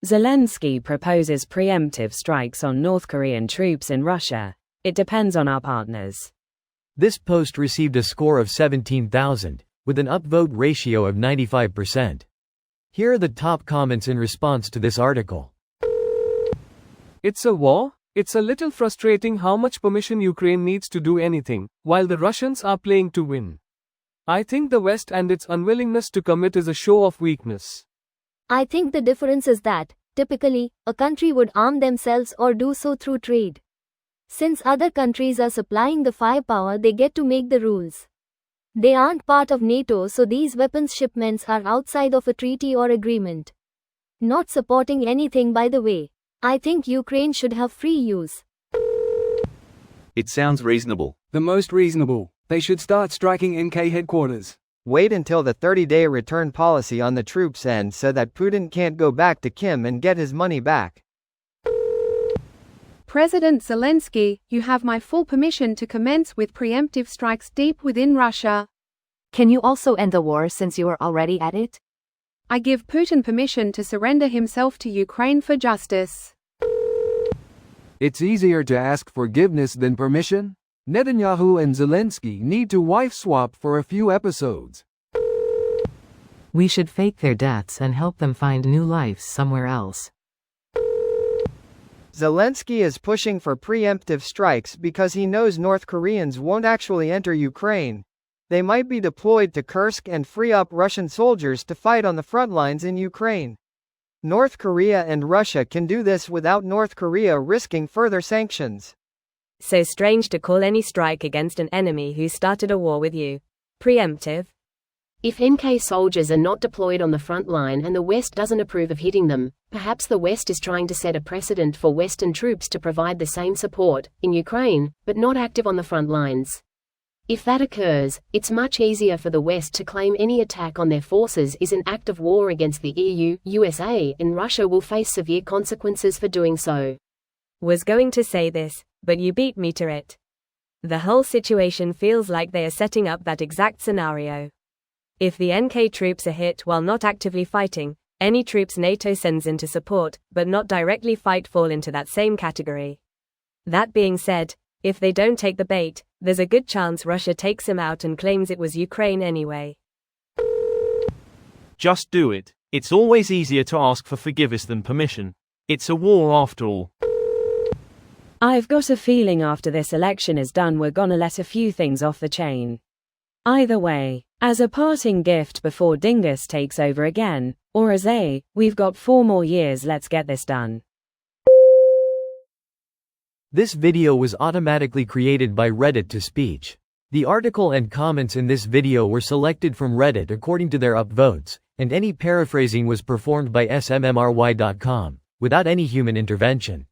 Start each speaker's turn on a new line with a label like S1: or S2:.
S1: Zelenskyy proposes preemptive strikes on North Korean troops in Russia. It depends on our partners.
S2: This post received a score of 17,000, with an upvote ratio of 95%. Here are the top comments in response to this article.
S3: It's a war? It's a little frustrating how much permission Ukraine needs to do anything, while the Russians are playing to win. I think the West and its unwillingness to commit is a show of weakness.
S4: I think the difference is that, typically, a country would arm themselves or do so through trade. Since other countries are supplying the firepower, they get to make the rules. They aren't part of NATO, so these weapons shipments are outside of a treaty or agreement. Not supporting anything, by the way. I think Ukraine should have free use.
S5: It sounds reasonable.
S6: The most reasonable. They should start striking NK headquarters.
S7: Wait until the 30-day return policy on the troops ends so that Putin can't go back to Kim and get his money back.
S8: President Zelenskyy, you have my full permission to commence with preemptive strikes deep within Russia.
S9: Can you also end the war since you are already at it?
S8: I give Putin permission to surrender himself to Ukraine for justice.
S6: It's easier to ask forgiveness than permission. Netanyahu and Zelenskyy need to wife swap for a few episodes.
S10: We should fake their deaths and help them find new lives somewhere else.
S7: Zelenskyy is pushing for preemptive strikes because he knows North Koreans won't actually enter Ukraine. They might be deployed to Kursk and free up Russian soldiers to fight on the front lines in Ukraine. North Korea and Russia can do this without North Korea risking further sanctions.
S1: So strange to call any strike against an enemy who started a war with you preemptive.
S11: If NK soldiers are not deployed on the front line and the West doesn't approve of hitting them, perhaps the West is trying to set a precedent for Western troops to provide the same support, in Ukraine, but not active on the front lines. If that occurs, it's much easier for the West to claim any attack on their forces is an act of war against the EU, USA, and Russia will face severe consequences for doing so.
S1: Was going to say this, but you beat me to it. The whole situation feels like they are setting up that exact scenario. If the NK troops are hit while not actively fighting, any troops NATO sends in to support, but not directly fight, fall into that same category. That being said, if they don't take the bait, there's a good chance Russia takes them out and claims it was Ukraine anyway.
S12: Just do it. It's always easier to ask for forgiveness than permission. It's a war after all.
S1: I've got a feeling after this election is done we're gonna let a few things off the chain. Either way, as a parting gift before Dingus takes over again, or as we've got 4 more years, let's get this done.
S2: This video was automatically created by Reddit to Speech. The article and comments in this video were selected from Reddit according to their upvotes, and any paraphrasing was performed by smmry.com, without any human intervention.